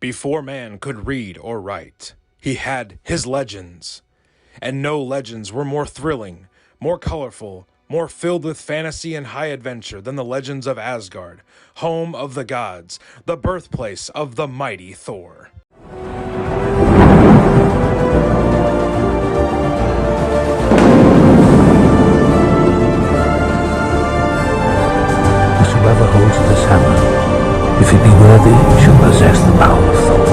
Before man could read or write, he had his legends. And no legends were more thrilling, more colorful, more filled with fantasy and high adventure than the legends of Asgard, home of the gods, the birthplace of the mighty Thor. Whosoever holds this hammer, if he be worthy, shall possess the power of Thor.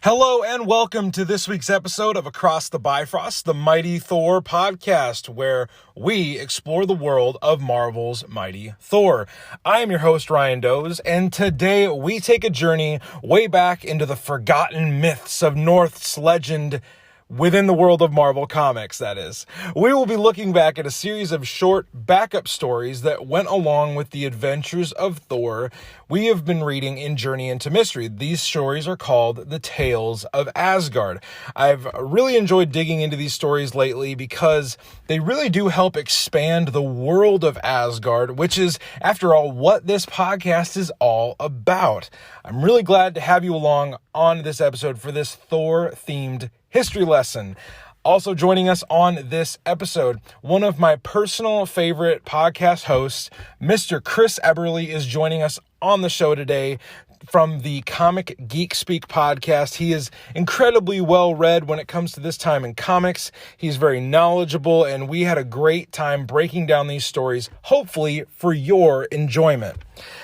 Hello and welcome to this week's episode of Across the Bifrost, the Mighty Thor podcast, where we explore the world of Marvel's Mighty Thor. I am your host, Ryan Doze, and today we take a journey way back into the forgotten myths of North's legend within the world of Marvel Comics, that is. We will be looking back at a series of short backup stories that went along with the adventures of Thor we have been reading in Journey into Mystery. These stories are called the Tales of Asgard. I've really enjoyed digging into these stories lately because they really do help expand the world of Asgard, which is, after all, what this podcast is all about. I'm really glad to have you along on this episode for this Thor-themed history lesson. Also joining us on this episode, one of my personal favorite podcast hosts, Mr. Chris Eberle, is joining us on the show today from the Comic Geek Speak podcast. He is incredibly well read when it comes to this time in comics. He's very knowledgeable, and we had a great time breaking down these stories, hopefully for your enjoyment.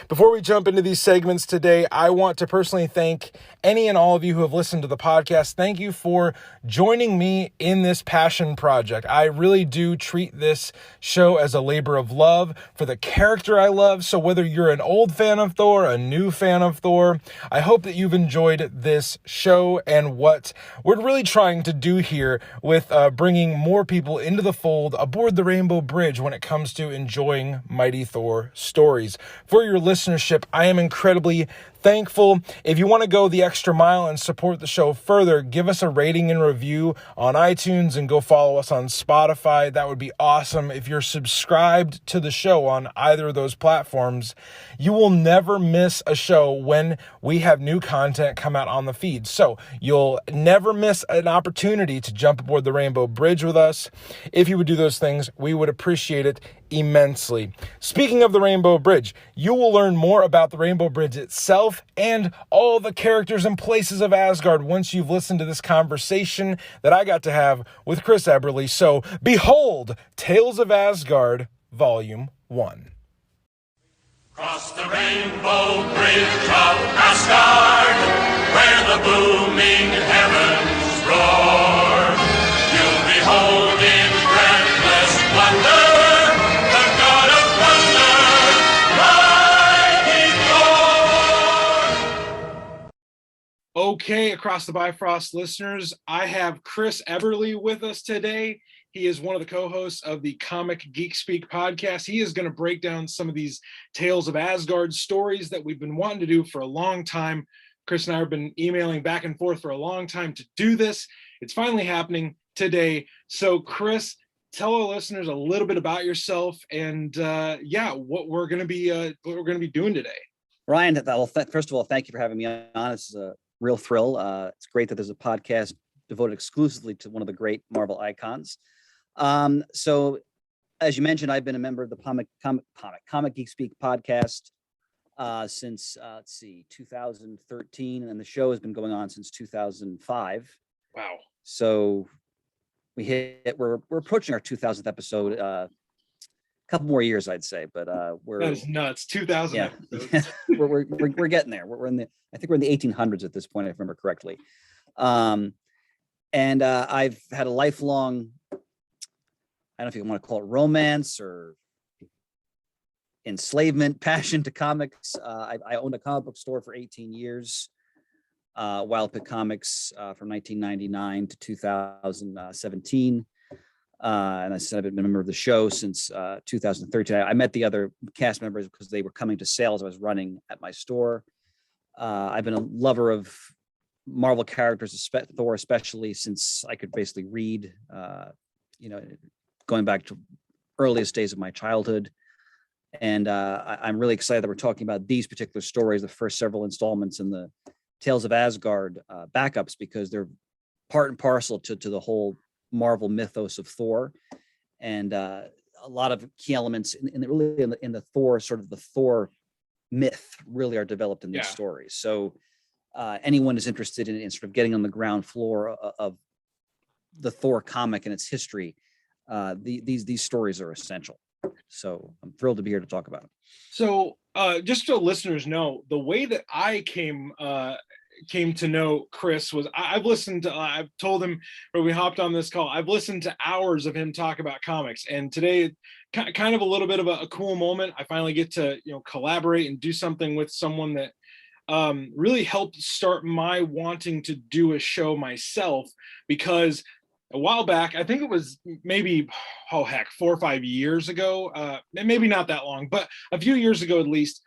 Before we jump into these segments today, I want to personally thank any and all of you who have listened to the podcast. Thank you for joining me in this passion project. I really do treat this show as a labor of love for the character I love. So whether you're an old fan of Thor, a new fan of Thor, I hope that you've enjoyed this show and what we're really trying to do here with bringing more people into the fold aboard the Rainbow Bridge when it comes to enjoying Mighty Thor stories. For your listenership, I am incredibly thankful. If you want to go the extra mile and support the show further, give us a rating and review on iTunes and go follow us on Spotify. That would be awesome. If you're subscribed to the show on either of those platforms, you will never miss a show when we have new content come out on the feed. So you'll never miss an opportunity to jump aboard the Rainbow Bridge with us. If you would do those things, we would appreciate it immensely. Speaking of the Rainbow Bridge, you will learn more about the Rainbow Bridge itself and all the characters and places of Asgard once you've listened to this conversation that I got to have with Chris Eberle. So behold, Tales of Asgard, Volume 1. Cross the rainbow bridge of Asgard, where the booming heavens roar. You'll behold in breathless wonder the god of thunder, mighty Thor. Okay, Across the Bifrost listeners, I have Chris Eberle with us today. He is one of the co-hosts of the Comic Geek Speak podcast. He is going to break down some of these Tales of Asgard stories that we've been wanting to do for a long time. Chris and I have been emailing back and forth for a long time to do this. It's finally happening today. So Chris, tell our listeners a little bit about yourself and what we're going to be doing today. Ryan, first of all, thank you for having me on. It's a real thrill. It's great that there's a podcast devoted exclusively to one of the great Marvel icons. So as you mentioned, I've been a member of the Comic Geek Speak podcast since 2013, and the show has been going on since 2005. Wow. So we're approaching our 2000th episode. A couple more years, I'd say, but that is nuts. 2000 episodes. we're getting there. I think we're in the 1800s at this point, if I remember correctly. And I've had a lifelong, I don't know if you want to call it romance or enslavement, passion to comics. I owned a comic book store for 18 years, Wild Pick Comics, from 1999 to 2017. And I said I've been a member of the show since 2013. I met the other cast members because they were coming to sales I was running at my store. I've been a lover of Marvel characters, Thor especially, since I could basically read, going back to earliest days of my childhood. And I'm really excited that we're talking about these particular stories, the first several installments in the Tales of Asgard backups, because they're part and parcel to the whole Marvel mythos of Thor. And a lot of key elements in the Thor, sort of the Thor myth, really are developed in these stories. So anyone is interested in sort of getting on the ground floor of the Thor comic and its history, these stories are essential. So I'm thrilled to be here to talk about it. So just so listeners know, the way that I came to know Chris was I've listened to, I've told him when we hopped on this call, I've listened to hours of him talk about comics, and today kind of a little bit of a cool moment. I finally get to, you know, collaborate and do something with someone that really helped start my wanting to do a show myself, because a while back, I think it was maybe, 4 or 5 years ago, maybe not that long, but a few years ago at least,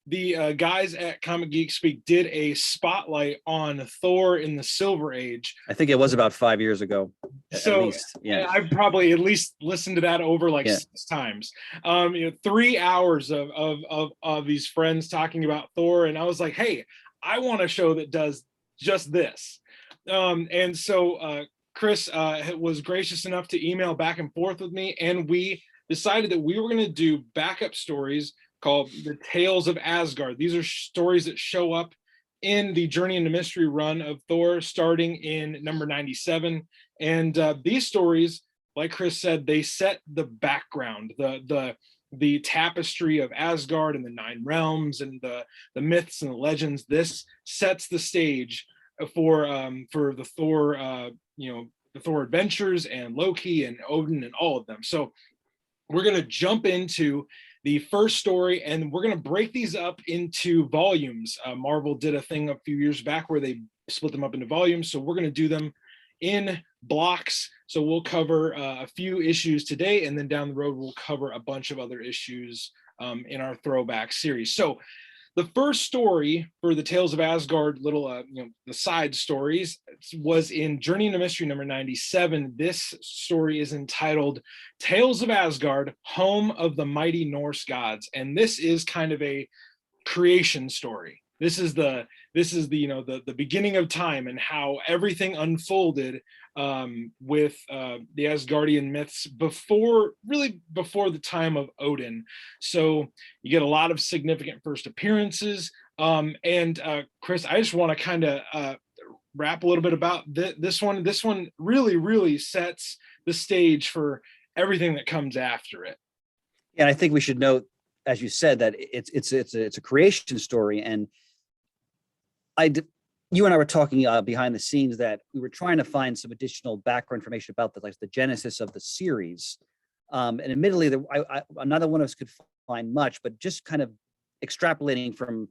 the guys at Comic Geek Speak did a spotlight on Thor in the Silver Age. I think it was about 5 years ago. So at least, yeah, I've probably at least listened to that over like 6 times. 3 hours of these friends talking about Thor, and I was like, hey, I want a show that does just this. And so Chris was gracious enough to email back and forth with me, and we decided that we were going to do backup stories called the Tales of Asgard. These are stories that show up in the Journey into Mystery run of Thor, starting in number 97. And these stories, like Chris said, they set the background, the tapestry of Asgard and the 9 realms and the myths and the legends. This sets the stage for the Thor, the Thor adventures and Loki and Odin and all of them. So we're going to jump into the first story, and we're going to break these up into volumes. Marvel did a thing a few years back where they split them up into volumes. So we're going to do them in blocks. So we'll cover a few issues today, and then down the road, we'll cover a bunch of other issues in our throwback series. So the first story for the Tales of Asgard, the side stories, was in Journey into Mystery number 97. This story is entitled Tales of Asgard, Home of the Mighty Norse Gods. And this is kind of a creation story. This is the beginning of time and how everything unfolded with the Asgardian myths before the time of Odin. So you get a lot of significant first appearances. And Chris, I just want to kind of rap a little bit about this one. This one really sets the stage for everything that comes after it. And I think we should note, as you said, that it's a creation story. And you and I were talking behind the scenes that we were trying to find some additional background information about the genesis of the series. And admittedly, neither one of us could find much, but just kind of extrapolating from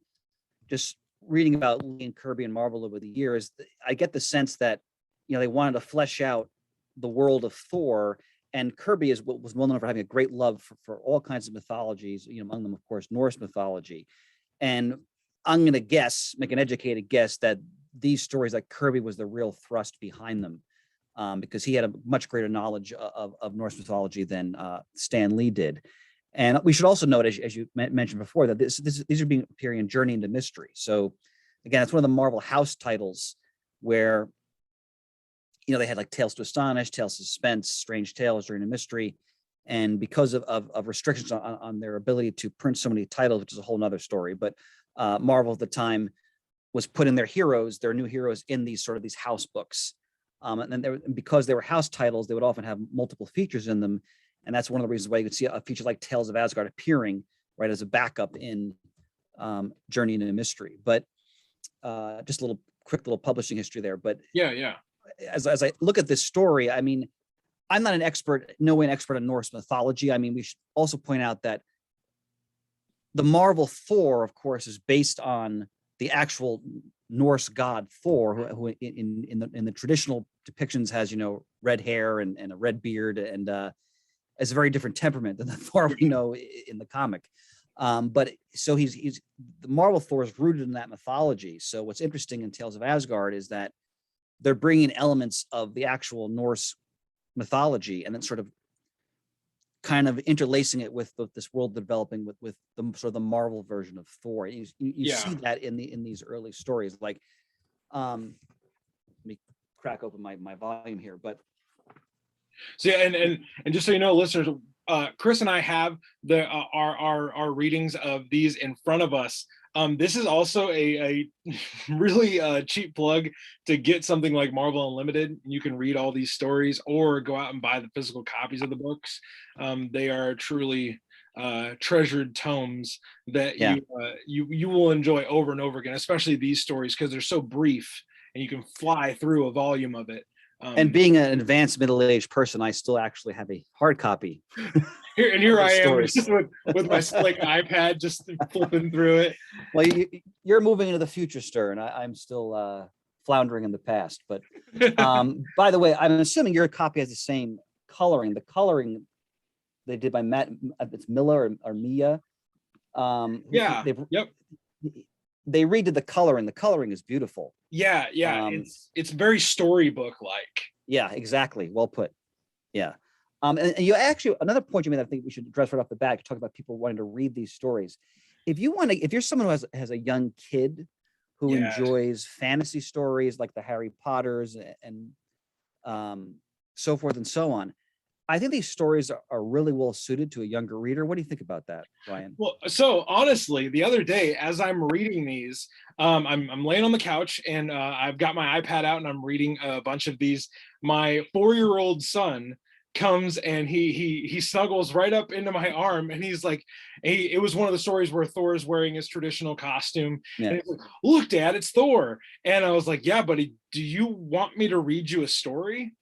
just reading about Lee and Kirby and Marvel over the years, I get the sense that, they wanted to flesh out the world of Thor. And Kirby was well known for having a great love for all kinds of mythologies, among them, of course, Norse mythology. And I'm going to make an educated guess that these stories, like Kirby, was the real thrust behind them, because he had a much greater knowledge of Norse mythology than Stan Lee did. And we should also note, as you mentioned before, that these are appearing in Journey into Mystery. So again, it's one of the Marvel house titles where, they had like Tales to Astonish, Tales to Suspense, Strange Tales, Journey into Mystery. And because of restrictions on their ability to print so many titles, which is a whole nother story, but Marvel at the time was putting their new heroes in these house books. And because they were house titles, they would often have multiple features in them. And that's one of the reasons why you could see a feature like Tales of Asgard appearing right as a backup in Journey into Mystery. But just a quick little publishing history there. But yeah. As I look at this story, I mean, I'm not no way an expert on Norse mythology. I mean, we should also point out that the Marvel Thor, of course, is based on the actual Norse god Thor, who in the traditional depictions has red hair and a red beard, and has a very different temperament than the Thor we know in the comic. But so he's the Marvel Thor is rooted in that mythology. So what's interesting in Tales of Asgard is that they're bringing elements of the actual Norse mythology and then sort of kind of interlacing it with this world developing with the sort of the Marvel version of Thor. You see that in these early stories. Like, let me crack open my volume here, but so yeah, and just so you know, listeners, Chris and I have our readings of these in front of us. This is also a really cheap plug to get something like Marvel Unlimited. You can read all these stories or go out and buy the physical copies of the books. They are truly treasured tomes that you will enjoy over and over again, especially these stories because they're so brief and you can fly through a volume of it. And being an advanced middle-aged person, I still actually have a hard copy. Here I am just with my slick iPad, just flipping through it. Well, you're moving into the future, Stir, and I'm still floundering in the past. But by the way, I'm assuming your copy has the same coloring. The coloring they did by Matt, it's Miller or Mia. They redid the coloring. The coloring is beautiful. Yeah. It's very storybook like. Yeah, exactly. Well put. Yeah. And you actually, another point you made, I think we should address right off the bat, talk about people wanting to read these stories. If you're someone who has a young kid who enjoys fantasy stories like the Harry Potters and so forth and so on, I think these stories are really well suited to a younger reader. What do you think about that, Ryan? Well, so honestly, the other day as I'm reading these, I'm laying on the couch and I've got my iPad out and I'm reading a bunch of these. My 4-year-old son comes and he snuggles right up into my arm and he's like, it was one of the stories where Thor is wearing his traditional costume. Yeah. And he's like, "Look, Dad, it's Thor." And I was like, "Yeah, buddy, do you want me to read you a story?"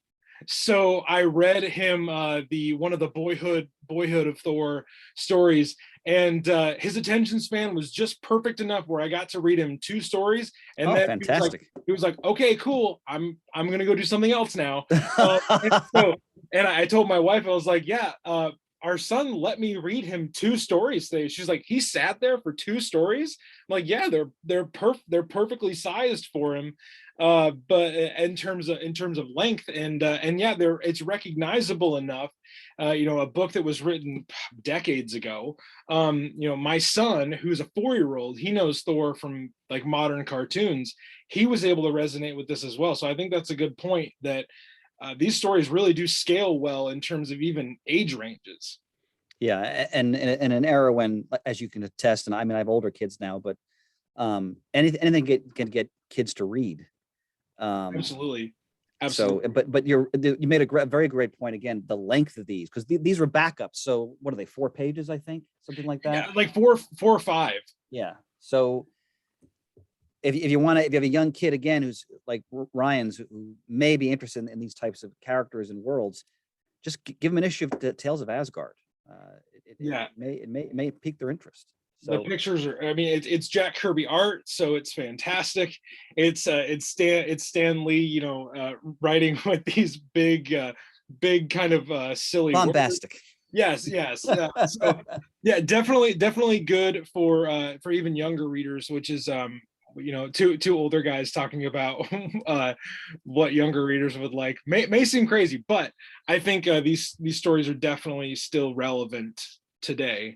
So I read him one of the boyhood of Thor stories, and his attention span was just perfect enough where I got to read him 2 stories, and then fantastic. He was like, "Okay, cool. I'm gonna go do something else now." And I told my wife, I was like, "Yeah, our son let me read him 2 stories today." She's like, "He sat there for 2 stories?" I'm like, "Yeah, they're perfectly sized for him." But in terms of length and yeah, it's recognizable enough. A book that was written decades ago. My son, who's a 4-year-old, he knows Thor from like modern cartoons. He was able to resonate with this as well. So I think that's a good point that these stories really do scale well in terms of even age ranges. Yeah, and in an era when, as you can attest, and I mean I have older kids now, but anything can get kids to read. Absolutely. So, but you made a very great point again. The length of these, because these were backups. So what are they? 4 pages, I think, something like that. Yeah, like 4 or 5. Yeah. So if you have a young kid again who's like Ryan's, who may be interested in these types of characters and worlds, just give them an issue of Tales of Asgard. It may pique their interest. So the pictures are, I mean, it's Jack Kirby art, so it's fantastic. It's Stan Lee, writing with these big kind of silly bombastic words. Yes. So yeah, definitely good for even younger readers, which is two older guys talking about what younger readers would like may seem crazy, but I think these stories are definitely still relevant today.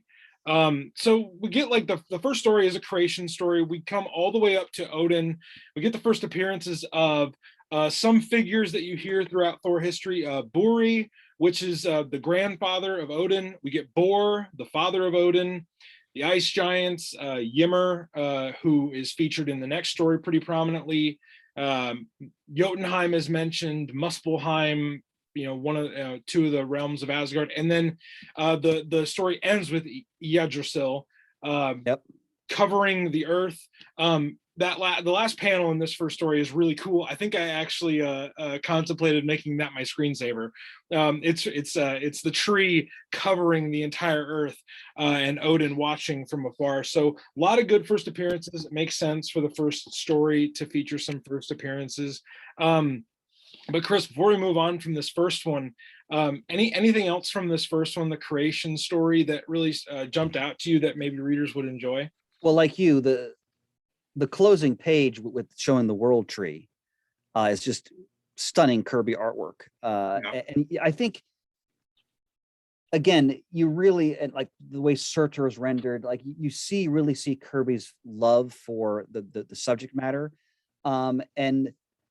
So we get like the first story is a creation story. We come all the way up to Odin. We get the first appearances of some figures that you hear throughout Thor history. Buri, which is the grandfather of Odin. We get Bor, the father of Odin. The ice giants, Ymir, who is featured in the next story pretty prominently. Jotunheim is mentioned, Muspelheim, one of 2 of the realms of Asgard, and then the story ends with Yggdrasil covering the earth. The last panel in this first story is really cool. I think I actually contemplated making that my screensaver. It's the tree covering the entire earth and Odin watching from afar. So a lot of good first appearances. It makes sense for the first story to feature some first appearances. But Chris, before we move on from this first one, anything else from this first one, the creation story, that really jumped out to you that maybe readers would enjoy? Well, like you, the closing page with showing the world tree is just stunning Kirby artwork. And I think again, you really, and like the way Surtur is rendered, like really see Kirby's love for the subject matter. And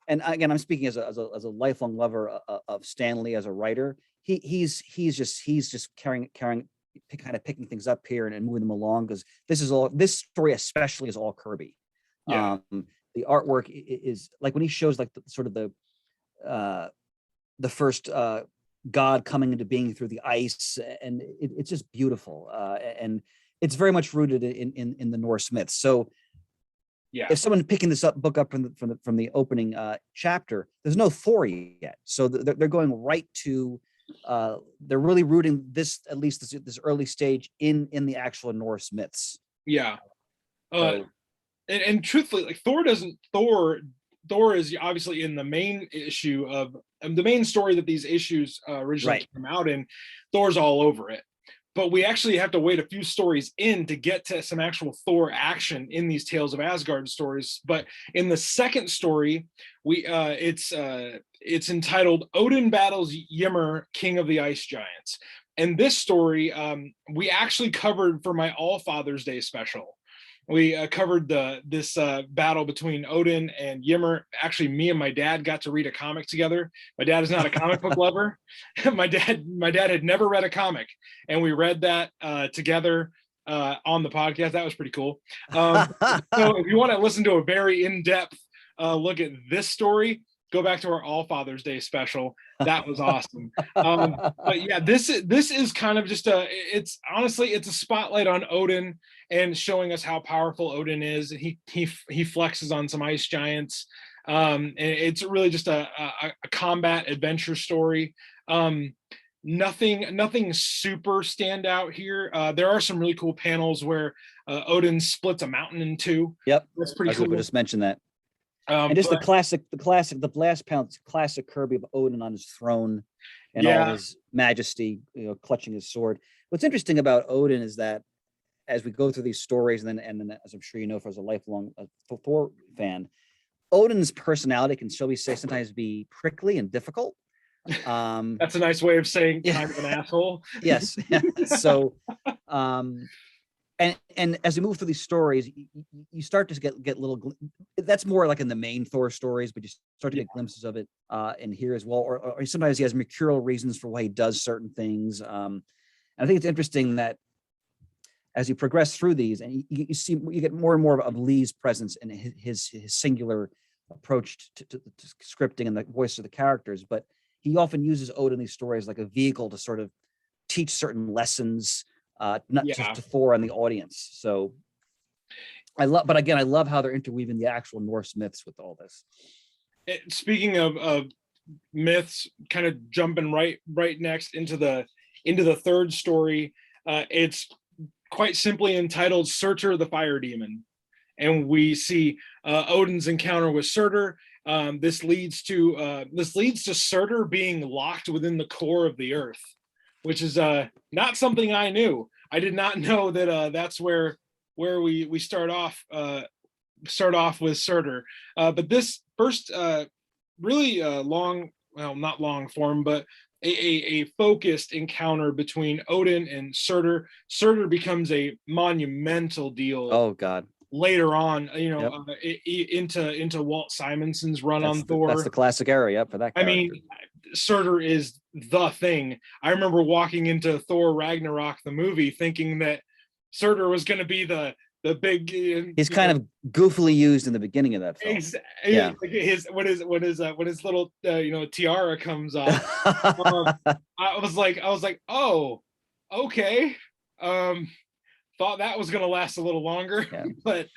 again, I'm speaking as a lifelong lover of Stan Lee as a writer. He's just carrying kind of picking things up here and moving them along, because this story especially is all Kirby. Yeah. The artwork is like when he shows like the first god coming into being through the ice, and it's just beautiful, and it's very much rooted in the Norse myths. So Yeah. if someone picking this book up from the opening chapter, there's no Thor yet, so they're going right to they're really rooting this, at least this early stage, in the actual Norse myths. Yeah. So, and truthfully, like Thor is obviously in the main issue of the main story that these issues originally came out in. Thor's all over it, but we actually have to wait a few stories in to get to some actual Thor action in these Tales of Asgard stories. But in the second story, it's entitled Odin Battles Ymir, King of the Ice Giants. And this story we actually covered for my All Father's Day special. We covered this battle between Odin and Ymir. Actually, me and my dad got to read a comic together. My dad is not a comic book lover. My dad had never read a comic, and we read that together on the podcast. That was pretty cool. So if you want to listen to a very in-depth look at this story, go back to our All Father's Day special. That was awesome. But yeah, this is kind of just it's a spotlight on Odin and showing us how powerful Odin is. He flexes on some ice giants. And it's really just a combat adventure story. Nothing super standout here. There are some really cool panels where Odin splits a mountain in two. Yep, that's pretty cool. We just mentioned that. And just the blast pounds, classic Kirby of Odin on his throne and all his majesty, clutching his sword. What's interesting about Odin is that as we go through these stories, and then as I'm sure you know, as a lifelong Thor fan, Odin's personality can, shall we say, sometimes be prickly and difficult. That's a nice way of saying kind of an asshole. Yes. So, and as we move through these stories, you start to get little. That's more like in the main Thor stories, but you start to get glimpses of it in here as well. Or sometimes he has mercurial reasons for why he does certain things. And I think it's interesting that as you progress through these, and you get more and more of Lee's presence and his singular approach to scripting and the voice of the characters. But he often uses Odin in these stories like a vehicle to sort of teach certain lessons, not just to Thor and the audience. So I love how they're interweaving the actual Norse myths with all this. Speaking of myths, kind of jumping right next into the third story, it's quite simply entitled Surtur the Fire Demon. And we see Odin's encounter with Surtur. This leads to Surtur being locked within the core of the earth, which is not something I knew. I did not know that that's where we start off with Surtur. But this first really long, well, not long form, but a focused encounter between Odin and Surtur. Surtur becomes a monumental deal. Oh God. Later on, into Walt Simonson's run on Thor. That's the classic era, for that character. I mean, Surtur is the thing. I remember walking into Thor Ragnarok, the movie, thinking that Surtur was going to be the big. He's kind of goofily used in the beginning of that film. Yeah. When his little tiara comes off. I was like, oh, okay. Thought that was going to last a little longer, but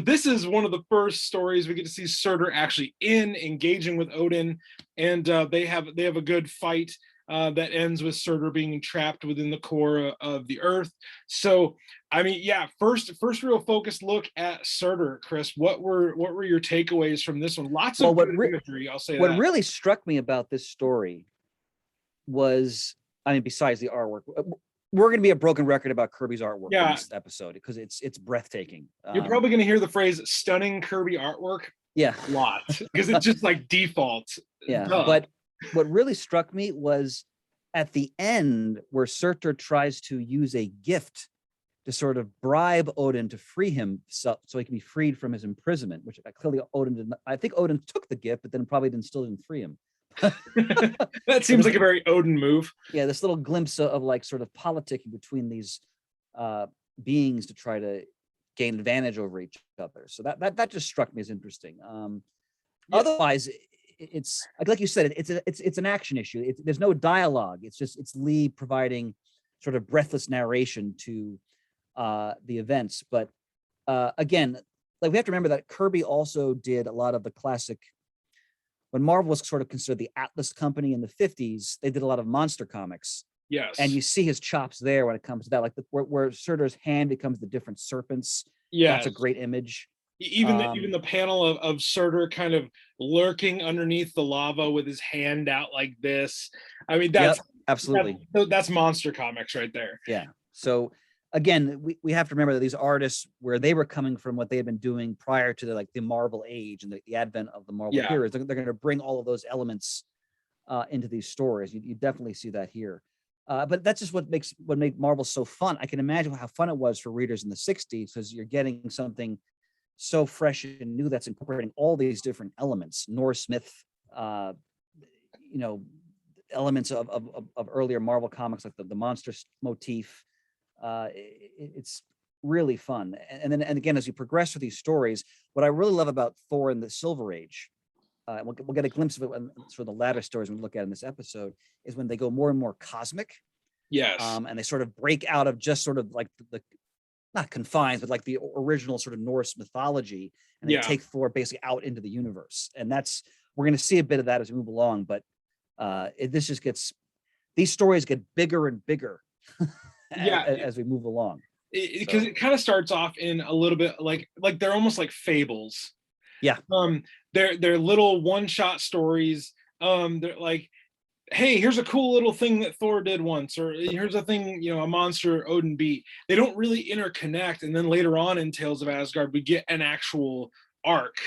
this is one of the first stories we get to see Surtur actually engaging with Odin, and they have a good fight that ends with Surtur being trapped within the core of the earth. So, I mean, first real focused look at Surtur, Chris. What were your takeaways from this one? Lots of good imagery. I'll say what really struck me about this story was, I mean, besides the artwork. We're going to be a broken record about Kirby's artwork in this episode because it's breathtaking. You're probably going to hear the phrase "stunning Kirby artwork" a lot because it's just like default. But what really struck me was at the end where Surtur tries to use a gift to sort of bribe Odin to free him so he can be freed from his imprisonment, which clearly Odin did not. I think Odin took the gift, but then probably still didn't free him. That seems like a very Odin move. Yeah, this little glimpse of like sort of politicking between these beings to try to gain advantage over each other. So that just struck me as interesting. Yeah. Otherwise, it's like you said, it's an action issue. There's no dialogue. It's Lee providing sort of breathless narration to the events. But again, like we have to remember that Kirby also did a lot of the classic. When Marvel was sort of considered the Atlas Company in the 50s, they did a lot of monster comics. Yes. And you see his chops there when it comes to that, like where Surtur's hand becomes the different serpents. Yeah, that's a great image. Even the panel of Surtur kind of lurking underneath the lava with his hand out like this. I mean, that's absolutely that's monster comics right there. Yeah. So again, we have to remember that these artists, where they were coming from, what they had been doing prior to the Marvel age and the advent of the Marvel heroes, they're going to bring all of those elements into these stories. You definitely see that here. But that's just what made Marvel so fun. I can imagine how fun it was for readers in the 60s, because you're getting something so fresh and new that's incorporating all these different elements, Norse myth, elements of earlier Marvel comics, like the monster motif. It's really fun. And again, as you progress through these stories, what I really love about Thor and the Silver Age, we'll get a glimpse of it for the latter stories we look at in this episode, is when they go more and more cosmic. Yes. And they sort of break out of just sort of like the not confines, but like the original sort of Norse mythology, and they take Thor basically out into the universe. And we're going to see a bit of that as we move along. But these stories get bigger and bigger as we move along. Because it kind of starts off in a little bit like they're almost like fables. Yeah. They're little one-shot stories. They're like, hey, here's a cool little thing that Thor did once, or here's a thing, a monster Odin beat. They don't really interconnect. And then later on in Tales of Asgard, we get an actual arc.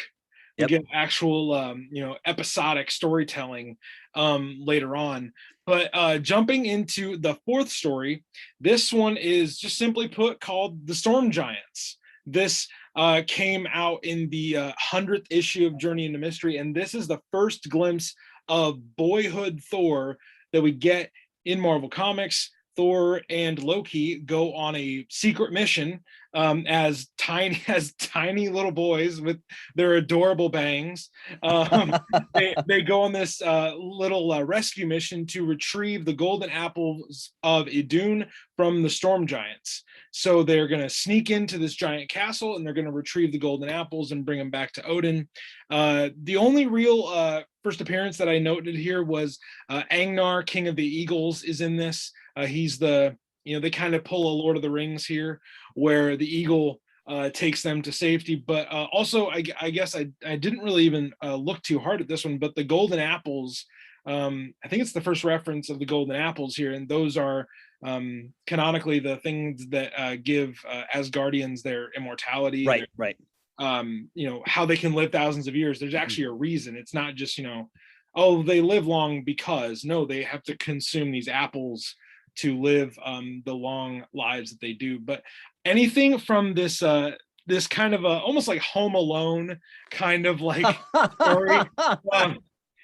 We get actual, episodic storytelling later on. But jumping into the fourth story, this one is just simply put called The Storm Giants. This came out in the 100th issue of Journey into Mystery, and this is the first glimpse of boyhood Thor that we get in Marvel Comics. Thor and Loki go on a secret mission as tiny little boys with their adorable bangs. They go on this little rescue mission to retrieve the golden apples of Idun from the Storm Giants. So they're going to sneak into this giant castle, and they're going to retrieve the golden apples and bring them back to Odin. The only real first appearance that I noted here was Angnar, King of the Eagles, is in this. He's they kind of pull a Lord of the Rings here, where the eagle takes them to safety. But also, I guess I didn't really even look too hard at this one, but the golden apples, I think it's the first reference of the golden apples here, and those are canonically the things that give Asgardians their immortality. Right. How they can live thousands of years. There's actually a reason. It's not just, oh, they live long because. No, they have to consume these apples to live the long lives that they do. But anything from this this kind of almost like Home Alone kind of like story.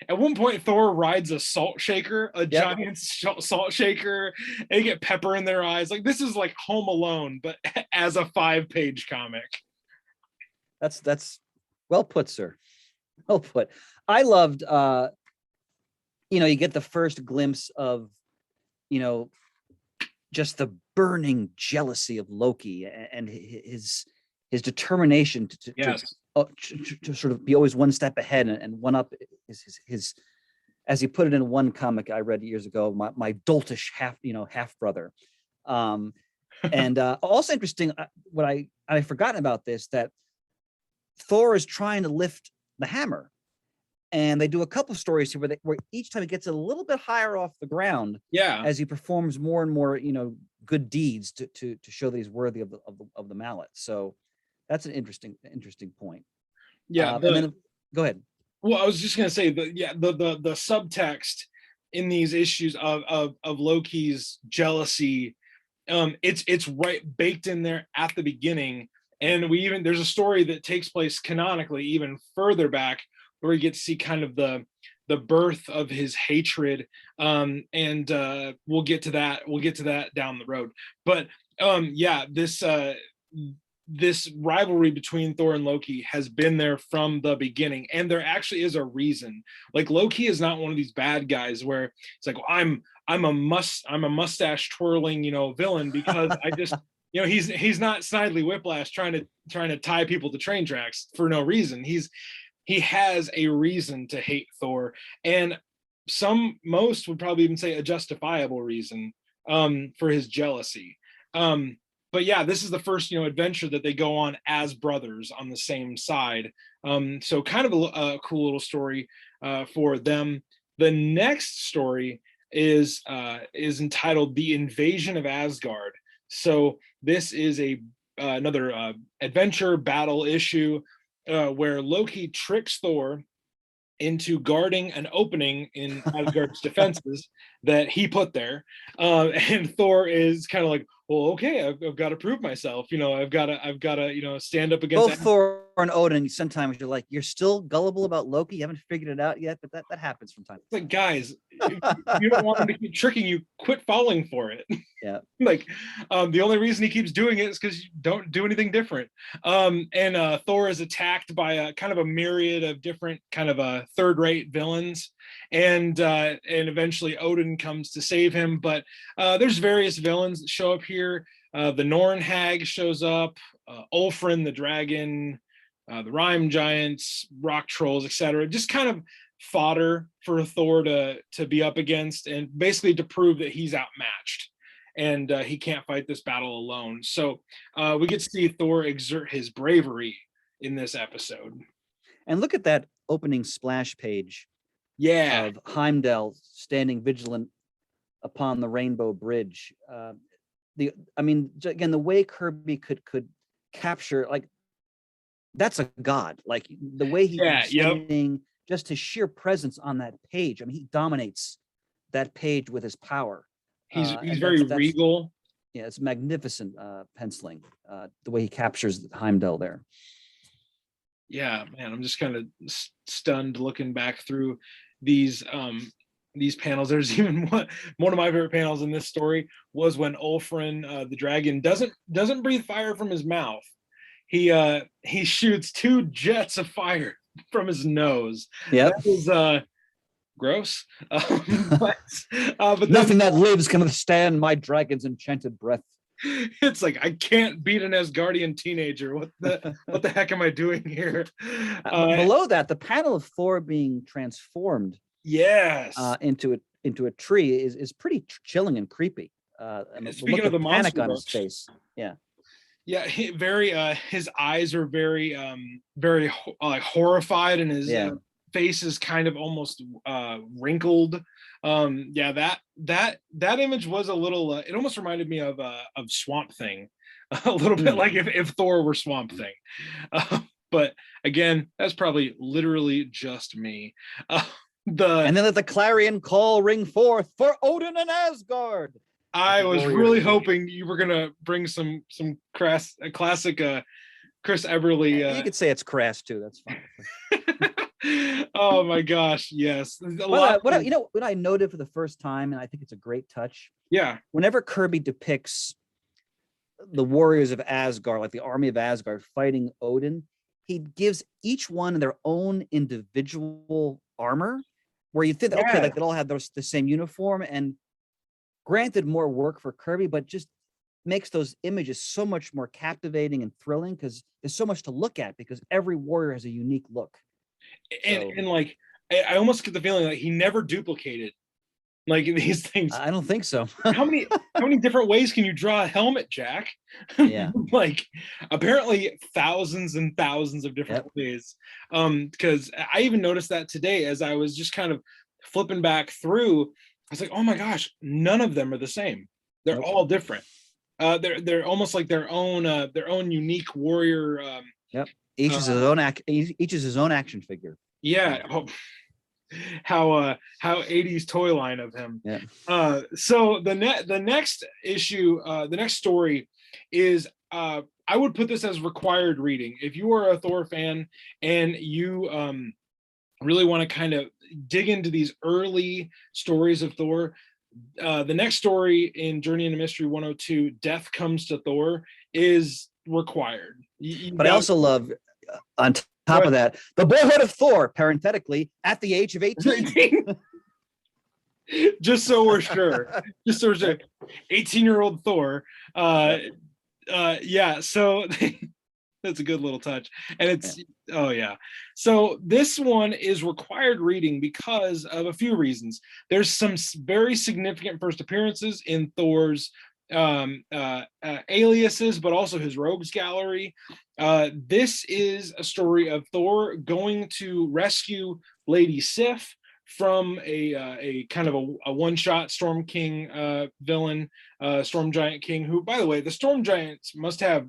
At one point, Thor rides a salt shaker, giant salt shaker, and they get pepper in their eyes. Like, this is like Home Alone, but as a 5-page comic. That's well put, sir. Well put. I loved, you get the first glimpse of, just the burning jealousy of Loki and his determination to sort of be always one step ahead and one up his as he put it in one comic I read years ago, my doltish half brother. And also interesting, what I forgotten about this, that Thor is trying to lift the hammer, and they do a couple stories here where each time it gets a little bit higher off the ground, as he performs more and more good deeds to show that he's worthy of the mallet. So that's an interesting point. And then go ahead. Well, I was just gonna say the subtext in these issues of Loki's jealousy. It's right baked in there at the beginning. And there's a story that takes place canonically even further back, where we get to see kind of the birth of his hatred. And we'll get to that down the road. But yeah, this rivalry between Thor and Loki has been there from the beginning, and there actually is a reason. Like, Loki is not one of these bad guys where it's like, well, I'm a mustache twirling, villain, because I just, he's not Snidely Whiplash trying to tie people to train tracks for no reason. He has a reason to hate Thor, and most would probably even say a justifiable reason for his jealousy. But yeah, this is the first, adventure that they go on as brothers on the same side. So kind of a cool little story for them. The next story is entitled "The Invasion of Asgard." So this is another adventure battle issue where Loki tricks Thor into guarding an opening in Asgard's defenses that he put there, and Thor is kind of like, well, okay, I've got to prove myself. I've got to stand up against both Thor and Odin. Sometimes you're like, you're still gullible about Loki. You haven't figured it out yet, but that happens from time to time. It's like, guys, if you don't want him to keep tricking you, quit falling for it. Yeah. Like, the only reason he keeps doing it is because you don't do anything different. And Thor is attacked by a kind of a myriad of different kind of third-rate villains, and eventually Odin comes to save him. But there's various villains that show up here. The Norn Hag shows up, Ulfrin the dragon, the Rime giants, rock trolls, etc. Just kind of fodder for Thor to be up against, and basically to prove that he's outmatched and he can't fight this battle alone. So we get to see Thor exert his bravery in this episode. And look at that opening splash page. Yeah. Of Heimdall standing vigilant upon the Rainbow Bridge. Again, the way Kirby could capture, like, that's a god. Like, the way he's standing, just his sheer presence on that page. I mean, he dominates that page with his power. He's very regal. Yeah, it's magnificent penciling. The way he captures Heimdall there. Yeah, man, I'm just kind of stunned looking back through these panels. There's even one of my favorite panels in this story was when Ulfrin the dragon doesn't breathe fire from his mouth. He shoots 2 jets of fire from his nose. Yeah, that was gross. But nothing that lives can withstand my dragon's enchanted breath. It's like, I can't beat an Asgardian teenager. What the heck am I doing here? Below that, the panel of Thor being transformed, yes, into a tree is pretty chilling and creepy. Speaking of the panic monster on his face, yeah, his eyes are very very horrified, and his face is kind of almost wrinkled. That image was a little it almost reminded me of Swamp Thing a little bit, like if Thor were Swamp Thing. But again, that's probably literally just me. And then let the clarion call ring forth for Odin and Asgard. I was really hoping you were gonna bring some classic Chris Eberle. You could say it's crass too. That's fine. Oh my gosh, yes. What I noted for the first time, and I think it's a great touch. Yeah. Whenever Kirby depicts the warriors of Asgard, like the army of Asgard fighting Odin, he gives each one their own individual armor, where you think, okay, like they all have the same uniform, and granted, more work for Kirby, but just makes those images so much more captivating and thrilling, because there's so much to look at, because every warrior has a unique look. And like, I almost get the feeling like he never duplicated like these things. I don't think so. how many different ways can you draw a helmet, Jack? Yeah. Like, apparently thousands and thousands of different ways. Because I even noticed that today as I was just kind of flipping back through. I was like, oh my gosh, none of them are the same. They're all different. They're almost like their own unique warrior. Each is his own action figure. Yeah. how 80s toy line of him. Yeah. So the next issue, the next story is I would put this as required reading. If you are a Thor fan and you really want to kind of dig into these early stories of Thor, the next story in Journey into Mystery 102, Death Comes to Thor, is required. But I also love, on top of that, the boyhood of Thor, parenthetically, at the age of 18. Just so we're sure. 18-year-old Thor. Yeah, so that's a good little touch. And it's, oh yeah. So this one is required reading because of a few reasons. There's some very significant first appearances in Thor's aliases, but also his rogues gallery. This is a story of Thor going to rescue Lady Sif from a kind of a one-shot Storm King villain, Storm Giant King, who, by the way, the Storm Giants must have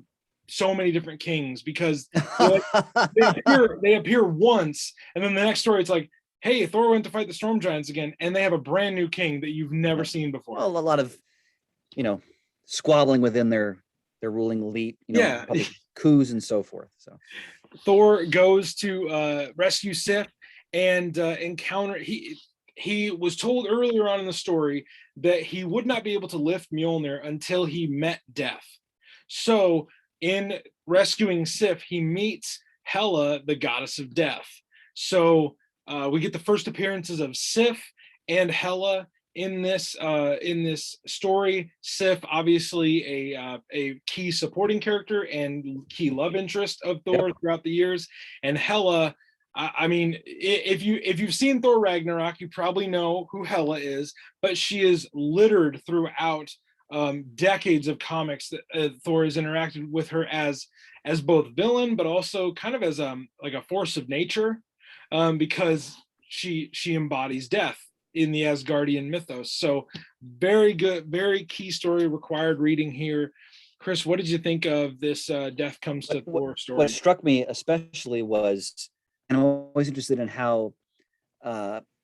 so many different kings, because they appear once, and then the next story it's like, hey, Thor went to fight the Storm Giants again, and they have a brand new king that you've never seen before. Well, a lot of, squabbling within their ruling elite, public coups and so forth. So Thor goes to rescue Sif and encounter, he was told earlier on in the story that he would not be able to lift Mjolnir until he met death. So in rescuing Sif, he meets Hela, the goddess of death. So we get the first appearances of Sif and Hela in this story. Sif, obviously a key supporting character and key love interest of Thor throughout the years, and Hela, I mean, if you've seen Thor Ragnarok, you probably know who Hela is, but she is littered throughout decades of comics that Thor has interacted with her as both villain, but also kind of as like a force of nature, because she embodies death in the Asgardian mythos. So very good, very key story, required reading here. Chris, what did you think of this Death Comes to Thor story? What struck me especially was, and I'm always interested in how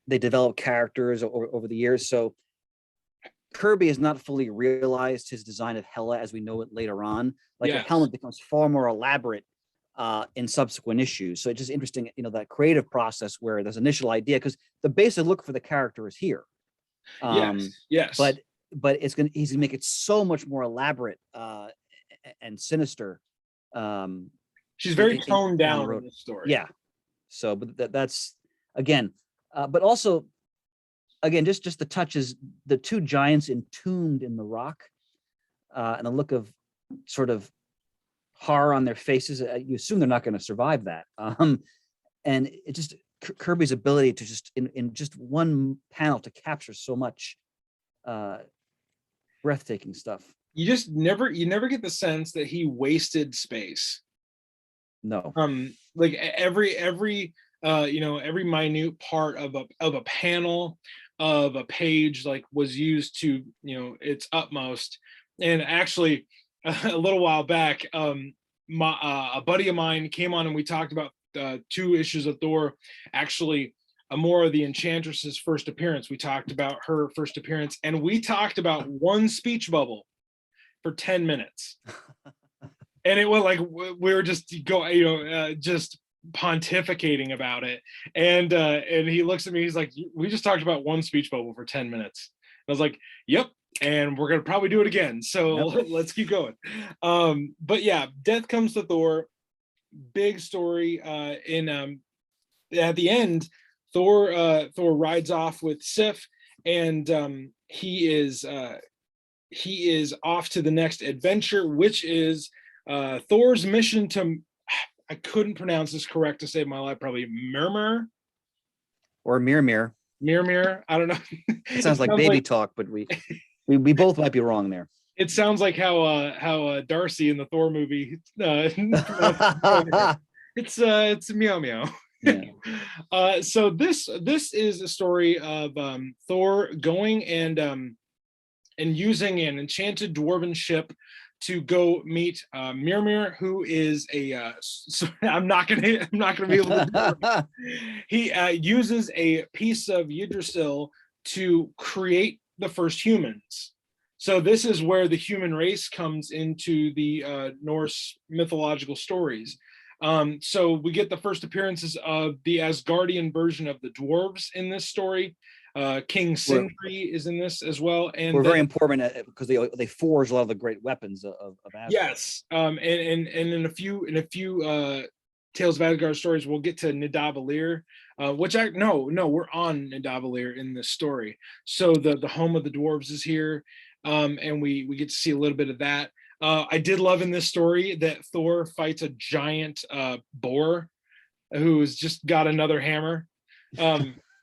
they develop characters over the years. So Kirby has not fully realized his design of Hela as we know it later on. Like, the helmet becomes far more elaborate in subsequent issues. So it's just interesting, that creative process where there's initial idea, because the basic look for the character is here. Yes. But he's gonna make it so much more elaborate and sinister. She's very toned down in this story. Yeah. So, but that's again, but also, again, just the touches, the two giants entombed in the rock, and the look of sort of horror on their faces. You assume they're not going to survive that. And it just, Kirby's ability to just in just one panel to capture so much breathtaking stuff. You never get the sense that he wasted space. No. Like every minute part of a panel, of a page, like, was used to its utmost. And actually, a little while back, a buddy of mine came on and we talked about 2 issues of Thor. Actually, Amora the Enchantress's first appearance. We talked about her first appearance, and we talked about one speech bubble for 10 minutes. And it was like we were just just pontificating about it. And he looks at me, he's like, we just talked about one speech bubble for 10 minutes. I was like, yep, and we're gonna probably do it again. So let's keep going. But yeah, Death Comes to Thor, big story. At the end, Thor rides off with Sif, and he is off to the next adventure, which is Thor's mission to, I couldn't pronounce this correct to save my life, probably Mimir or Mirmir. Mirmir, I don't know. It sounds like baby talk, but we both might be wrong there. It sounds like how Darcy in the Thor movie. It's meow meow. Yeah. So this is a story of Thor going and using an enchanted dwarven ship to go meet Mimir, who is a. I'm not gonna be able to. Do it. He uses a piece of Yggdrasil to create the first humans. So this is where the human race comes into the Norse mythological stories. So we get the first appearances of the Asgardian version of the dwarves in this story. King Sindri is in this as well, and we're very important because they forge a lot of the great weapons of Asgard. Yes, and in a few Tales of Asgard stories, we'll get to Nidavellir, which we're on Nidavellir in this story. So the home of the dwarves is here, and we get to see a little bit of that. I did love in this story that Thor fights a giant boar who's just got another hammer.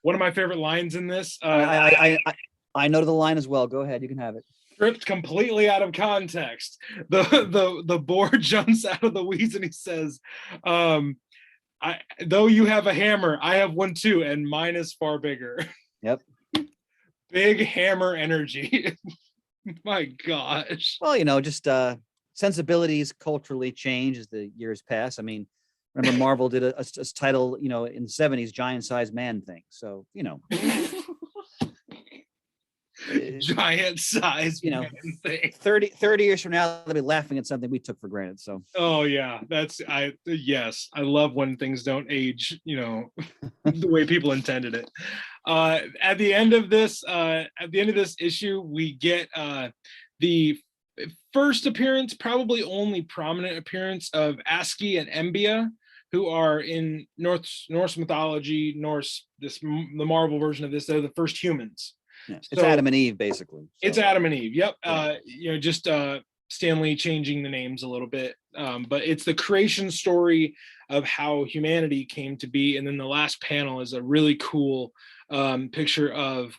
One of my favorite lines in this. I know the line as well. Go ahead, you can have it. Stripped completely out of context. The boar jumps out of the weeds and he says, though you have a hammer, I have one too, and mine is far bigger. Yep. Big hammer energy. My gosh. Well, just sensibilities culturally change as the years pass. I mean, remember Marvel did a title, in the 70s, giant sized man thing. So, giant size man thing. 30 years from now, they'll be laughing at something we took for granted. So oh yeah, I love when things don't age the way people intended it. At the end of this issue, we get the first appearance, probably only prominent appearance, of Aski and Embia, who are in Norse mythology, the Marvel version of this. They're the first humans. Yeah, it's Adam and Eve, basically. So. It's Adam and Eve. Yep. Yeah. Just Stan Lee changing the names a little bit, but it's the creation story of how humanity came to be. And then the last panel is a really cool picture of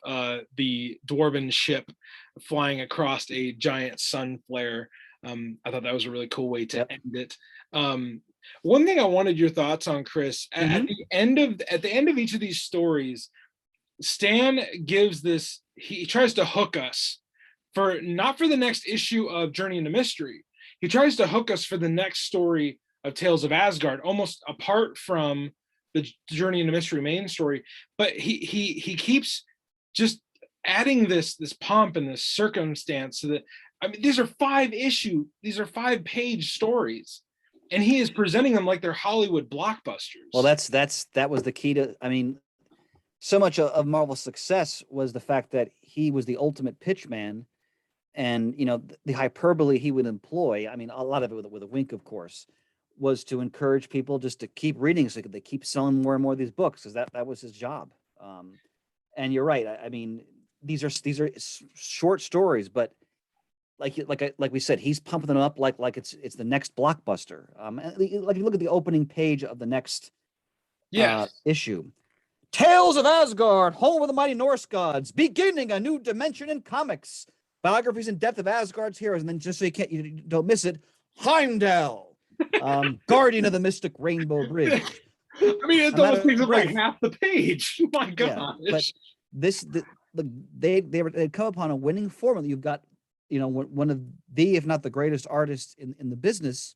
the dwarven ship flying across a giant sun flare. I thought that was a really cool way to end it. One thing I wanted your thoughts on, Chris, at the end of each of these stories, Stan gives this, he tries to hook us not for the next issue of Journey into Mystery. He tries to hook us for the next story of Tales of Asgard, almost apart from the Journey into Mystery main story. But he keeps just adding this pomp and this circumstance, so that, I mean, these are 5-page stories, and he is presenting them like they're Hollywood blockbusters. Well, that was the key to, I mean, so much of Marvel's success was the fact that he was the ultimate pitch man, and the hyperbole he would employ, I mean, a lot of it with a wink, of course, was to encourage people just to keep reading so they keep selling more and more of these books, because that was his job. And you're right. I mean, these are short stories, but like we said, he's pumping them up like it's the next blockbuster. Like you look at the opening page of the next issue. Tales of Asgard, home of the mighty Norse gods, beginning a new dimension in comics. Biographies in depth of Asgard's heroes, and then just so you don't miss it, Heimdall, guardian of the mystic Rainbow Bridge. I mean, it almost takes up like half the page. My gosh. Yeah, but they'd come upon a winning formula. You've got, one of the, if not the greatest artists in the business,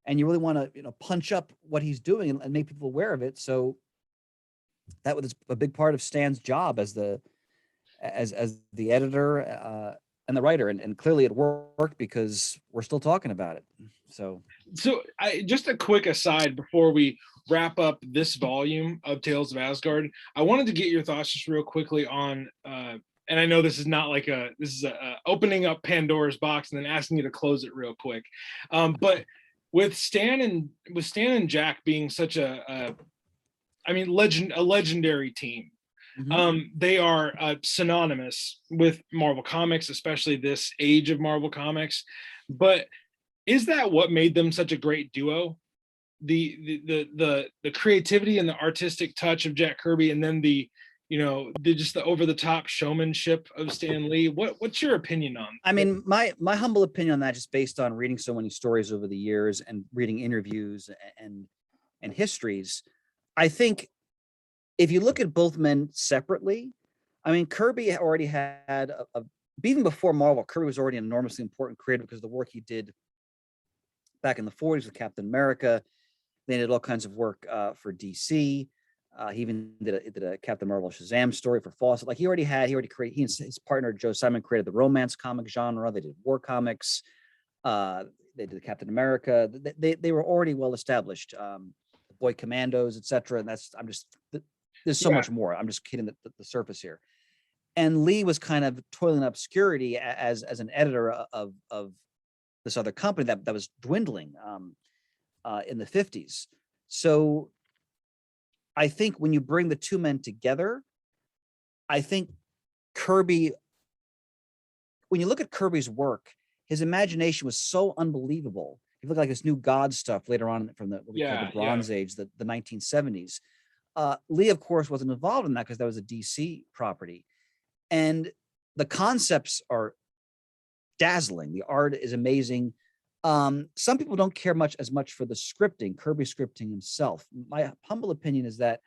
and you really want to, punch up what he's doing and make people aware of it. So that was a big part of Stan's job as the editor and the writer, and clearly it worked because we're still talking about it. So just a quick aside before we wrap up this volume of Tales of Asgard, I wanted to get your thoughts just real quickly on and I know this is not like this is a opening up Pandora's box and then asking you to close it real quick, but with Stan and Jack being such a legendary team. They are synonymous with Marvel Comics, especially this age of Marvel Comics. But is that what made them such a great duo? The creativity and the artistic touch of Jack Kirby, and then the over the top showmanship of Stan Lee. What's your opinion on? I mean, my humble opinion on that, just based on reading so many stories over the years and reading interviews and histories, I think if you look at both men separately, I mean, Kirby already had even before Marvel, Kirby was already an enormously important creator because of the work he did back in the 40s with Captain America. They did all kinds of work for DC. He even did a Captain Marvel Shazam story for Fawcett. Like he already created, he and his partner Joe Simon created the romance comic genre. They did war comics. They did Captain America. They were already well established. Boy Commandos, etc. And there's so much more. I'm just hitting the surface here. And Lee was kind of toiling in obscurity as an editor of this other company that was dwindling in the 50s. So I think when you bring the two men together, I think Kirby, when you look at Kirby's work, his imagination was so unbelievable. You look like this New God stuff later on from what we call the Bronze Age, the 1970s. Lee, of course, wasn't involved in that because that was a DC property. And the concepts are dazzling. The art is amazing. Some people don't care as much for the scripting, Kirby scripting himself. My humble opinion is that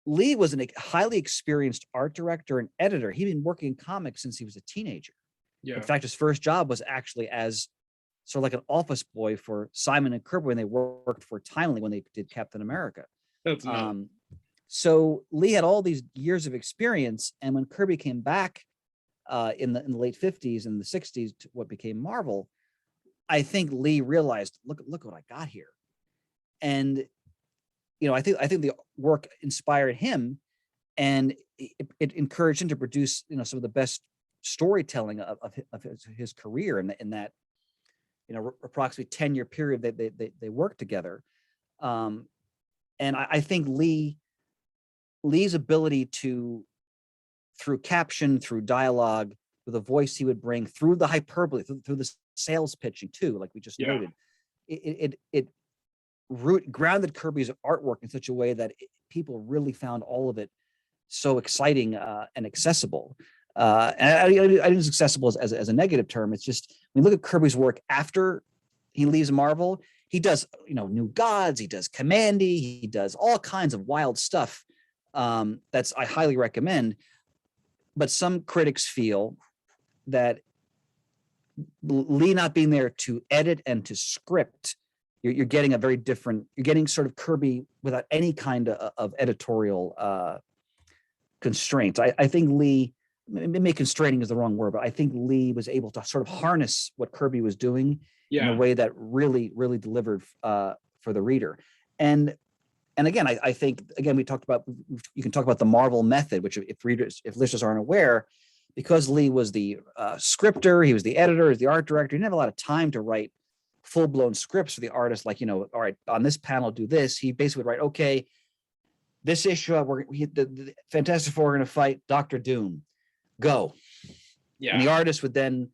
Lee was a highly experienced art director and editor. He'd been working in comics since he was a teenager. Yeah. In fact, his first job was actually as sort of like an office boy for Simon and Kirby when they worked for Timely when they did Captain America. That's nice. So Lee had all these years of experience, and when Kirby came back in the late 50s and the 60s to what became Marvel, I think Lee realized, look what I got here. And I think the work inspired him, and it encouraged him to produce some of the best storytelling of his career in that approximately 10-year period that they worked together. And I think Lee's ability to, through caption, through dialogue, with the voice he would bring, through the hyperbole, through the sales pitching too, like we just noted, it grounded Kirby's artwork in such a way that people really found all of it so exciting and accessible. And I use accessible as a negative term. It's just, when you look at Kirby's work after he leaves Marvel, he does, New Gods, he does Commandy, he does all kinds of wild stuff. I highly recommend. But some critics feel that Lee not being there to edit and to script, you're getting you're getting sort of Kirby without any kind of editorial constraints. I think Lee, maybe constraining is the wrong word, but I think Lee was able to sort of harness what Kirby was doing in a way that really, really delivered for the reader. And again, I think, we talked about, you can talk about the Marvel method, which if listeners aren't aware, because Lee was the scripter, he was the editor, he was the art director, he didn't have a lot of time to write full-blown scripts for the artist, like, all right, on this panel, do this. He basically would write, okay, this issue, the Fantastic Four are going to fight Dr. Doom. Go. Yeah. And the artist would then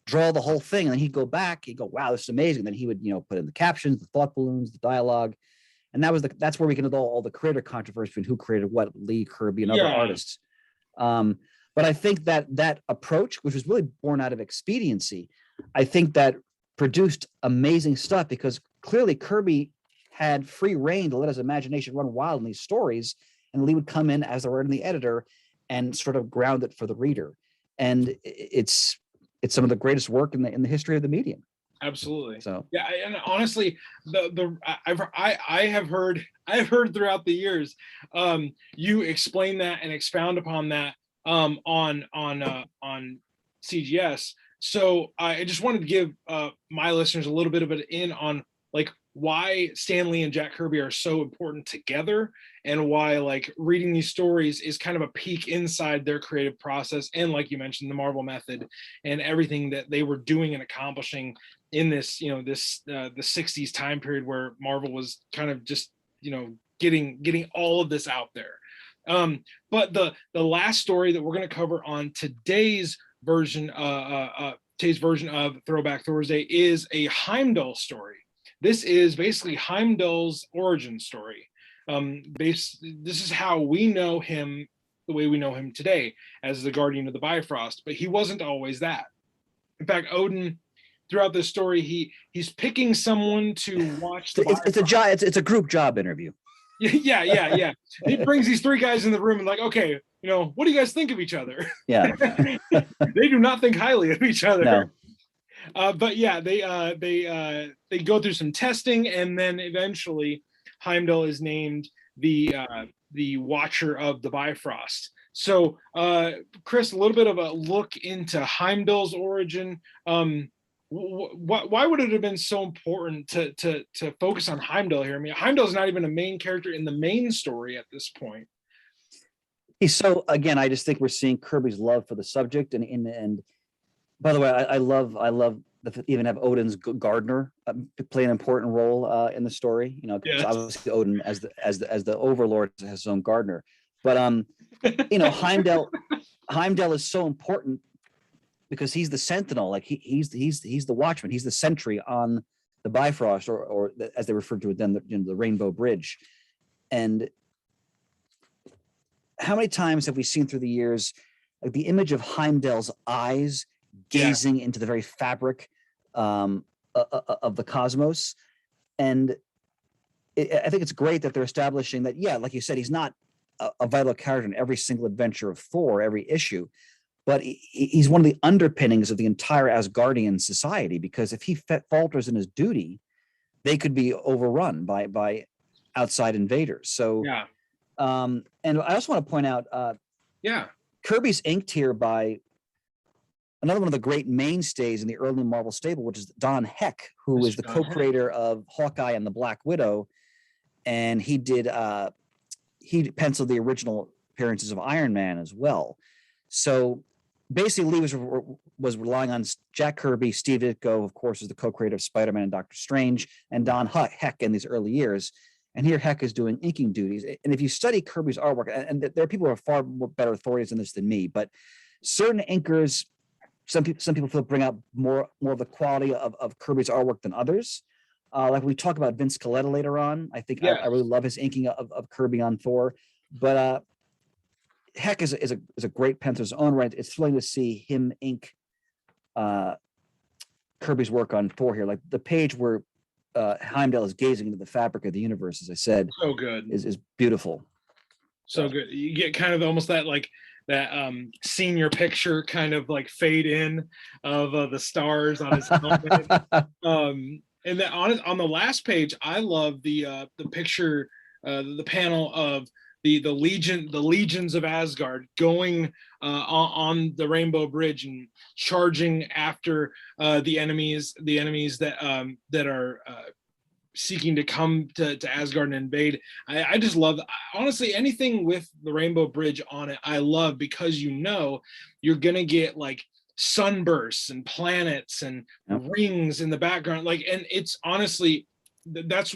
draw the whole thing, and then he'd go back, he'd go, wow, this is amazing. Then he would, put in the captions, the thought balloons, the dialogue. And that's where we can do all the creator controversy between who created what, Lee, Kirby, and other artists. But I think that approach, which was really born out of expediency, I think that produced amazing stuff, because clearly Kirby had free reign to let his imagination run wild in these stories, and Lee would come in as the writer and the editor and sort of ground it for the reader. And it's some of the greatest work in the history of the medium. Absolutely. So and honestly, I have heard throughout the years, you explain that and expound upon that on CGS. So I just wanted to give my listeners a little bit of an in on like why Stan Lee and Jack Kirby are so important together, and why like reading these stories is kind of a peek inside their creative process, and like you mentioned, the Marvel method and everything that they were doing and accomplishing in this, the 60s time period where Marvel was kind of just, getting all of this out there. But the last story that we're going to cover on today's version of Throwback Thursday is a Heimdall story. This is basically Heimdall's origin story. This is how we know him, the way we know him today, as the guardian of the Bifrost, but he wasn't always that. In fact, Odin, throughout this story, he's picking someone to watch the it's a group job interview. Yeah. He brings these three guys in the room and like, okay, what do you guys think of each other? Yeah. They do not think highly of each other. No. But yeah, they go through some testing, and then eventually Heimdall is named the Watcher of the Bifrost. So, Chris, a little bit of a look into Heimdall's origin. Why would it have been so important to focus on Heimdall here? I mean, Heimdall's not even a main character in the main story at this point. So again, I just think we're seeing Kirby's love for the subject, and by the way, I love that even have Odin's gardener play an important role in the story. Yes. Obviously Odin as the overlord has his own gardener, but Heimdall is so important because he's the sentinel, like he's the watchman, he's the sentry on the Bifrost, or as they refer to it then, the Rainbow Bridge. And how many times have we seen through the years, like the image of Heimdall's eyes gazing into the very fabric of the cosmos? And I think it's great that they're establishing that, like you said, he's not a vital character in every single adventure of Thor, every issue, but he's one of the underpinnings of the entire Asgardian society, because if he falters in his duty, they could be overrun by outside invaders. So, and I also want to point out, Kirby's inked here by another one of the great mainstays in the early Marvel stable, which is Don Heck, who is the co-creator of Hawkeye and the Black Widow. And he penciled the original appearances of Iron Man as well. So basically, Lee was relying on Jack Kirby. Steve Ditko, of course, is the co-creator of Spider-Man and Doctor Strange, and Don Heck in these early years. And here Heck is doing inking duties. And if you study Kirby's artwork, and there are people who are far more better authorities on this than me, but certain inkers, some people feel bring out more of the quality of Kirby's artwork than others. Like we talk about Vince Colletta later on. I think I really love his inking of Kirby on Thor. But Heck is a great penciler in his own right. It's thrilling to see him ink Kirby's work on Thor here. Like the page where Heimdall is gazing into the fabric of the universe, as I said, so good, is beautiful. So good. You get kind of almost that senior picture kind of like fade in of the stars on his helmet. And then on the last page, I love the picture, the panel of the legions of Asgard going on the Rainbow Bridge and charging after the enemies that are seeking to come to Asgard and invade. I just love, honestly, anything with the Rainbow Bridge on it, I love, because you're gonna get like sunbursts and planets and rings in the background, and it's honestly, that's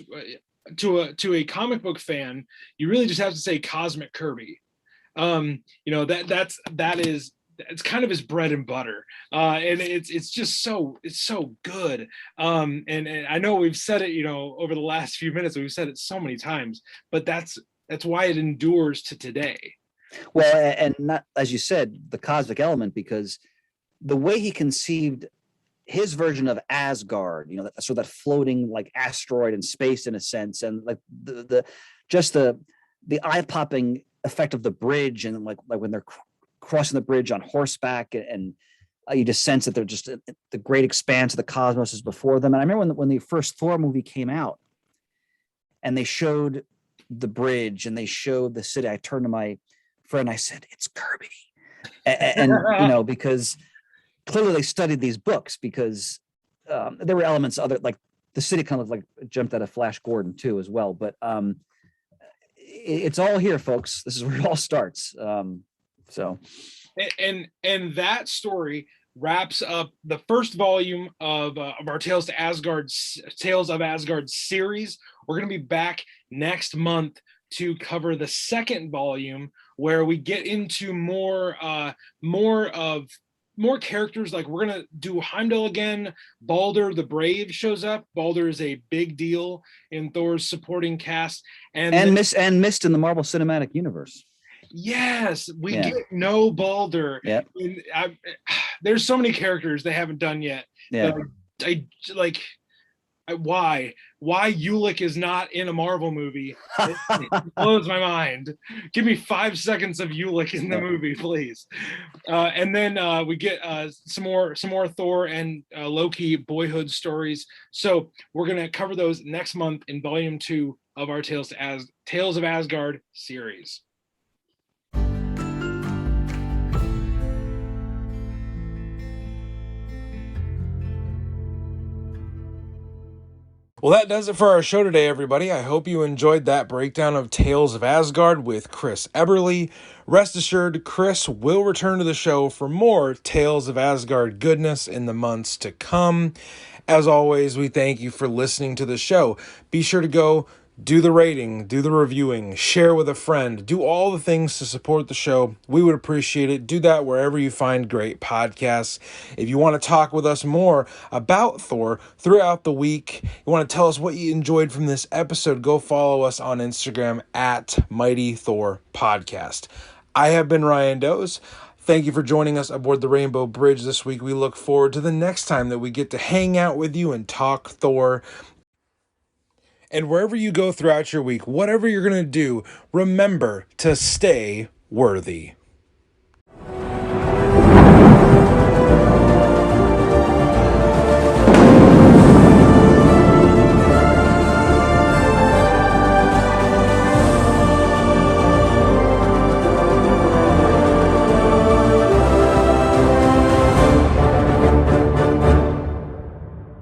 to a comic book fan, you really just have to say Cosmic Kirby. It's kind of his bread and butter, and it's so good. And I know we've said it, over the last few minutes, we've said it so many times, but that's why it endures to today. Well, and not, as you said, the cosmic element, because the way he conceived his version of Asgard, so that floating like asteroid in space in a sense, and like the eye-popping effect of the bridge, and like when they're crossing the bridge on horseback, and you just sense that they're just the great expanse of the cosmos is before them. And I remember when the first Thor movie came out, and they showed the bridge and they showed the city, I turned to my friend, I said, "It's Kirby," and because clearly they studied these books, because there were elements other, like the city kind of like jumped out of Flash Gordon too as well. But it's all here, folks. This is where it all starts. So, and that story wraps up the first volume of our Tales of Asgard series. We're going to be back next month to cover the second volume, where we get into more characters. Like we're gonna do Heimdall again. Balder the Brave shows up. Balder is a big deal in Thor's supporting cast, and missed in the Marvel Cinematic Universe. Yes, we get no Balder. Yeah, there's so many characters they haven't done yet. Yeah, I like. Why Ulick is not in a Marvel movie? It blows my mind. Give me 5 seconds of Ulick in the movie, please. And then we get some more Thor and Loki boyhood stories. So we're gonna cover those next month in Volume 2 of our Tales of Asgard series. Well, that does it for our show today, everybody. I hope you enjoyed that breakdown of Tales of Asgard with Chris Eberle. Rest assured, Chris will return to the show for more Tales of Asgard goodness in the months to come. As always, we thank you for listening to the show. Be sure to go do the rating, do the reviewing, share with a friend, do all the things to support the show. We would appreciate it. Do that wherever you find great podcasts. If you want to talk with us more about Thor throughout the week, you want to tell us what you enjoyed from this episode, go follow us on Instagram at Mighty Thor Podcast. I have been Ryan Doze. Thank you for joining us aboard the Rainbow Bridge this week. We look forward to the next time that we get to hang out with you and talk Thor. And wherever you go throughout your week, whatever you're going to do, remember to stay worthy.